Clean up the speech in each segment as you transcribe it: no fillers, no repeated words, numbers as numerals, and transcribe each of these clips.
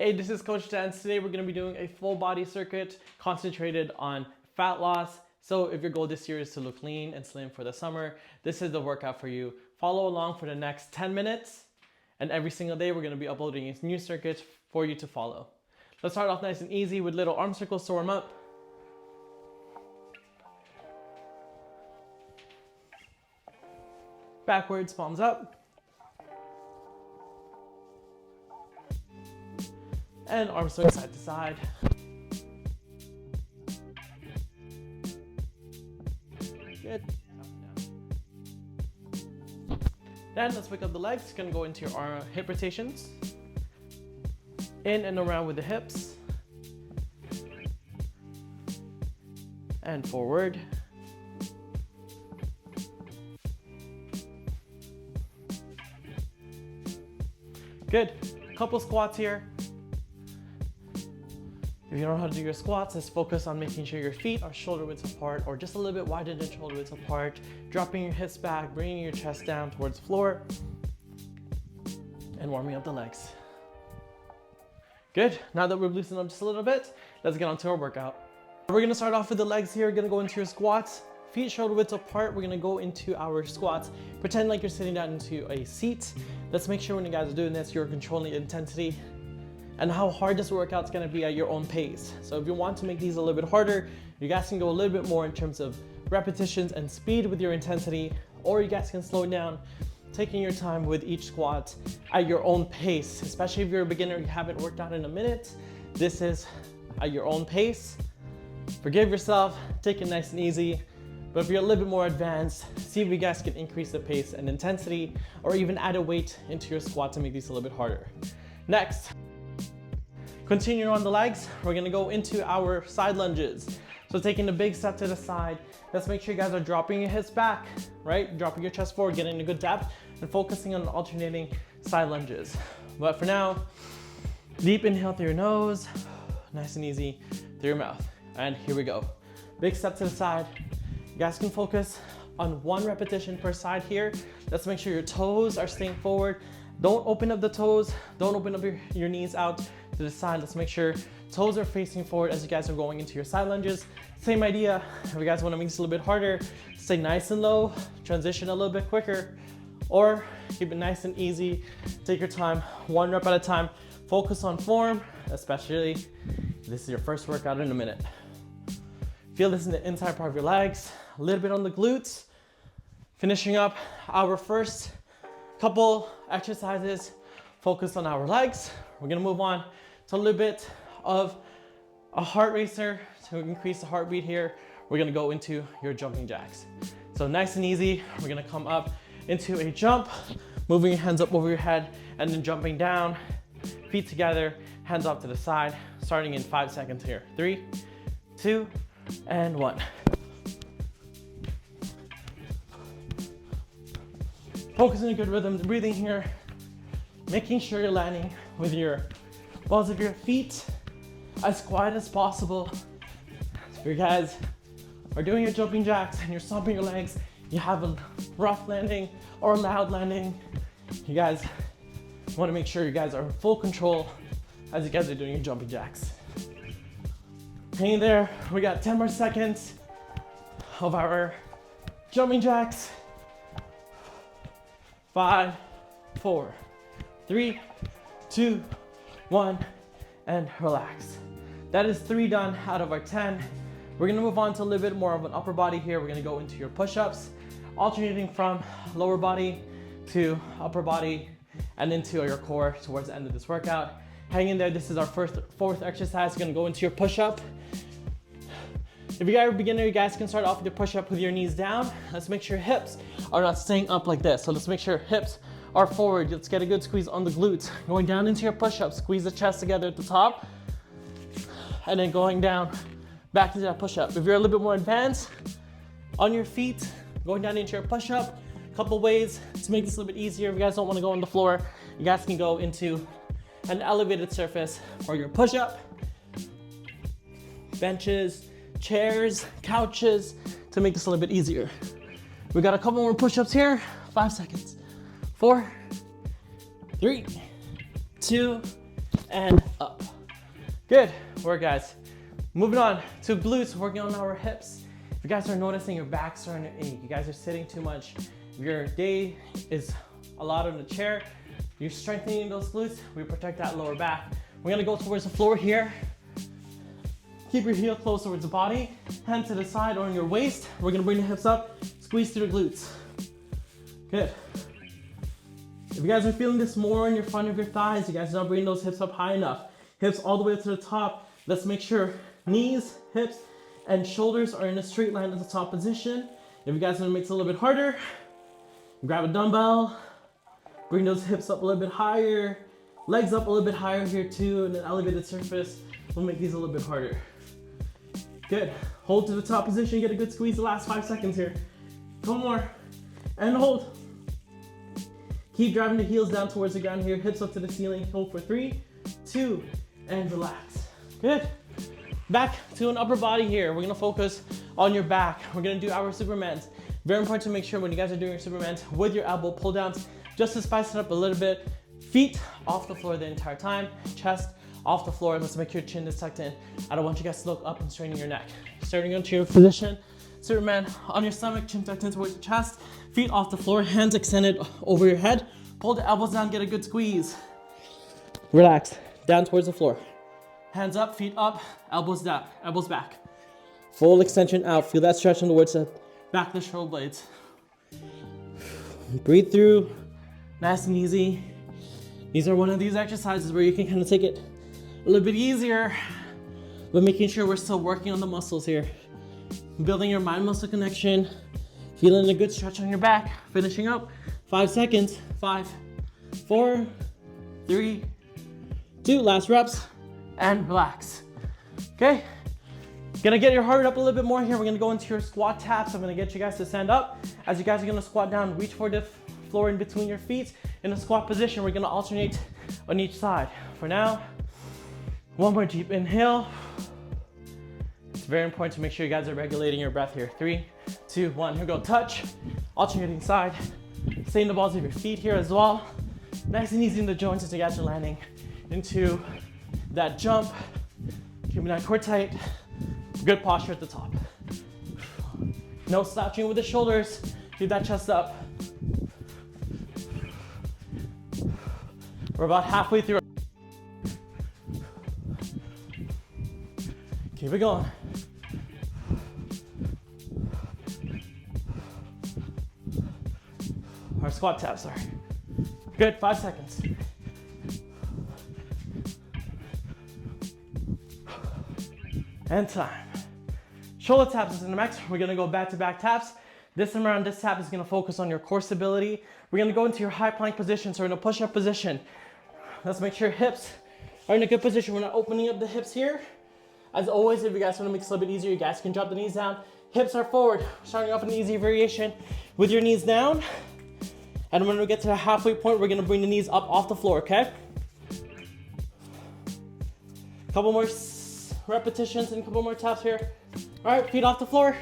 Hey, this is Coach Dan. Today we're going to be doing a full body circuit concentrated on fat loss. So if your goal this year is to look lean and slim for the summer, this is the workout for you. Follow along for the next 10 minutes, and every single day we're going to be uploading a new circuit for you to follow. Let's start off nice and easy with little arm circles to warm up. Backwards, palms up. And arms swing side to side. Good. Then let's pick up the legs. Gonna go into your hip rotations. In and around with the hips. And forward. Good. Couple squats here. If you don't know how to do your squats, let's focus on making sure your feet are shoulder widths apart or just a little bit wider than shoulder widths apart. Dropping your hips back, bringing your chest down towards the floor, and warming up the legs. Good. Now that we've loosened up just a little bit, let's get on to our workout. We're gonna start off with the legs here. We're gonna go into your squats. Feet shoulder widths apart. We're gonna go into our squats. Pretend like you're sitting down into a seat. Let's make sure when you guys are doing this, you're controlling the intensity and how hard this workout's gonna be at your own pace. So if you want to make these a little bit harder, you guys can go a little bit more in terms of repetitions and speed with your intensity, or you guys can slow down, taking your time with each squat at your own pace. Especially if you're a beginner, you haven't worked out in a minute, this is at your own pace. Forgive yourself, take it nice and easy. But if you're a little bit more advanced, see if you guys can increase the pace and intensity, or even add a weight into your squat to make these a little bit harder. Next, continuing on the legs, we're gonna go into our side lunges. So taking a big step to the side, let's make sure you guys are dropping your hips back, right? Dropping your chest forward, getting a good depth, and focusing on alternating side lunges. But for now, deep inhale through your nose, nice and easy through your mouth. And here we go. Big step to the side. You guys can focus on one repetition per side here. Let's make sure your toes are staying forward. Don't open up the toes. Don't open up your knees out to the side. Let's make sure toes are facing forward as you guys are going into your side lunges. Same idea. If you guys want to make this a little bit harder, stay nice and low, transition a little bit quicker, or keep it nice and easy. Take your time, one rep at a time. Focus on form, especially if this is your first workout in a minute. Feel this in the inside part of your legs, a little bit on the glutes. Finishing up our first couple exercises, focus on our legs. We're gonna move on to a little bit of a heart racer to increase the heartbeat here. We're gonna go into your jumping jacks. So nice and easy, we're gonna come up into a jump, moving your hands up over your head and then jumping down, feet together, hands off to the side, starting in 5 seconds here. 3, 2, and 1. Focus on a good rhythm, breathing here, making sure you're landing with your balls of your feet as quiet as possible. If you guys are doing your jumping jacks and you're stomping your legs, you have a rough landing or a loud landing, you guys want to make sure you guys are in full control as you guys are doing your jumping jacks. Hang there, we got 10 more seconds of our jumping jacks. 5, 4, 3, 2, 1, and relax. That is 3 done out of our 10. We're gonna move on to a little bit more of an upper body here. We're gonna go into your push-ups, alternating from lower body to upper body and into your core towards the end of this workout. Hang in there, this is our fourth exercise. We're gonna go into your push-up. If you guys are a beginner, you guys can start off with your push-up with your knees down. Let's make sure your hips are not staying up like this. So let's make sure hips are forward. Let's get a good squeeze on the glutes. Going down into your push-up, squeeze the chest together at the top, and then going down back into that push-up. If you're a little bit more advanced, on your feet, going down into your push-up. A couple ways to make this a little bit easier. If you guys don't want to go on the floor, you guys can go into an elevated surface for your push-up. Benches, chairs, couches, to make this a little bit easier. We got a couple more push-ups here. 5 seconds. 4, 3, 2, and up. Good work, guys. Moving on to glutes, working on our hips. If you guys are noticing your back's starting to ache, you guys are sitting too much, your day is a lot on the chair, you're strengthening those glutes, we protect that lower back. We're gonna go towards the floor here. Keep your heel close towards the body, hand to the side or on your waist. We're gonna bring the hips up, squeeze through the glutes. Good. If you guys are feeling this more in your front of your thighs, you guys are not bringing those hips up high enough. Hips all the way to the top. Let's make sure knees, hips, and shoulders are in a straight line at the top position. If you guys want to make it a little bit harder, grab a dumbbell, bring those hips up a little bit higher, legs up a little bit higher here too, and an elevated surface will make these a little bit harder. Good. Hold to the top position, get a good squeeze the last 5 seconds here. Couple more, and hold. Keep driving the heels down towards the ground here, hips up to the ceiling. Hold for 3, 2, and relax. Good. Back to an upper body here. We're gonna focus on your back. We're gonna do our Supermans. Very important to make sure when you guys are doing your Supermans with your elbow pull downs, just to spice it up a little bit. Feet off the floor the entire time, chest off the floor. Let's make sure your chin is tucked in. I don't want you guys to look up and straining your neck. Starting into your position, Superman on your stomach, chin tucked in towards your chest, feet off the floor, hands extended over your head. Pull the elbows down, get a good squeeze. Relax, down towards the floor. Hands up, feet up, elbows down, elbows back. Full extension out. Feel that stretch towards the back of the shoulder blades. Breathe through, nice and easy. These are one of these exercises where you can kind of take it a little bit easier, but making sure we're still working on the muscles here. Building your mind-muscle connection, feeling a good stretch on your back. Finishing up, 5 seconds. 5, 4, 3, 2, last reps, and relax. Okay, gonna get your heart rate up a little bit more here. We're gonna go into your squat taps. I'm gonna get you guys to stand up. As you guys are gonna squat down, reach for the floor in between your feet. In a squat position, we're gonna alternate on each side. For now, one more deep inhale. It's very important to make sure you guys are regulating your breath here. 3, 2, 1, here we go. Touch, alternating side. Stay in the balls of your feet here as well. Nice and easy in the joints as you guys are landing into that jump. Keeping that core tight. Good posture at the top. No slouching with the shoulders. Keep that chest up. We're about halfway through. Keep it going. Our squat taps, sorry. Good, 5 seconds. And time. Shoulder taps is in the next. We're gonna go back-to-back taps. This time around, this tap is gonna focus on your core stability. We're gonna go into your high plank position, so we're in a push-up position. Let's make sure hips are in a good position. We're not opening up the hips here. As always, if you guys wanna make this a little bit easier, you guys can drop the knees down. Hips are forward. Starting off an easy variation with your knees down. And when we get to the halfway point, we're gonna bring the knees up off the floor, okay? Couple more repetitions and a couple more taps here. All right, feet off the floor.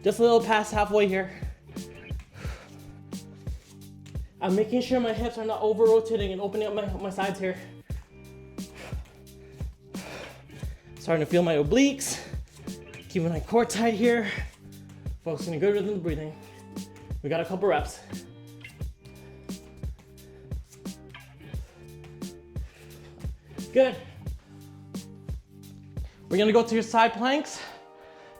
Just a little past halfway here. I'm making sure my hips are not over rotating and opening up my sides here. Starting to feel my obliques. Keeping my core tight here. Focusing on good rhythm of breathing. We got a couple reps. Good. We're gonna go to your side planks.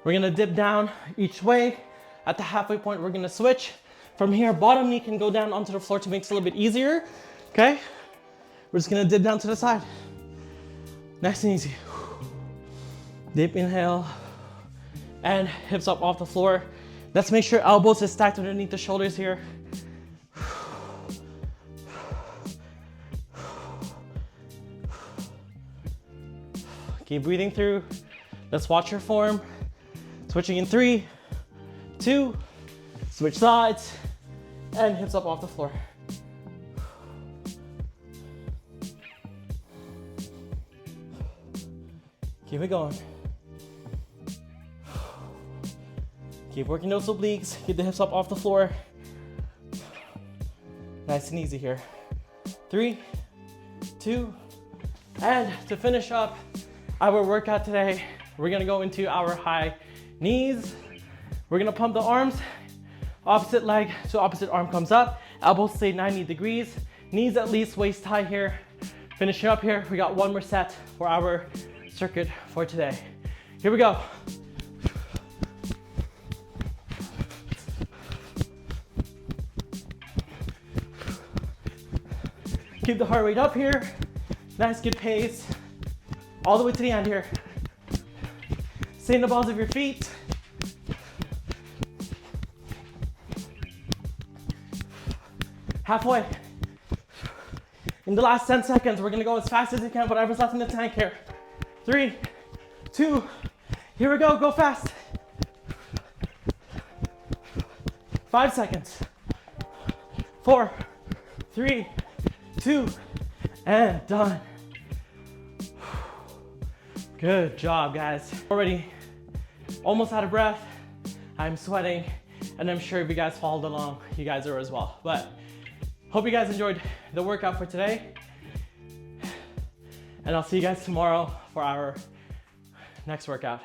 We're gonna dip down each way. At the halfway point, we're gonna switch. From here, bottom knee can go down onto the floor to make it a little bit easier, okay? We're just gonna dip down to the side. Nice and easy. Deep inhale, and hips up off the floor. Let's make sure elbows are stacked underneath the shoulders here. Keep breathing through. Let's watch your form. Switching in 3, 2, switch sides, and hips up off the floor. Keep it going. Keep working those obliques. Keep the hips up off the floor. Nice and easy here. 3, 2, and to finish up our workout today, we're gonna go into our high knees. We're gonna pump the arms, opposite leg to opposite arm comes up, elbows stay 90 degrees, knees at least waist high here. Finishing up here, we got one more set for our circuit for today. Here we go. Keep the heart rate up here. Nice, good pace. All the way to the end here. Stay in the balls of your feet. Halfway. In the last 10 seconds, we're gonna go as fast as you can, whatever's left in the tank here. 3, 2, here we go, go fast. 5 seconds. 4, 3, 2, and done. Good job, guys. Already almost out of breath. I'm sweating, and I'm sure if you guys followed along, you guys are as well. But hope you guys enjoyed the workout for today. And I'll see you guys tomorrow for our next workout.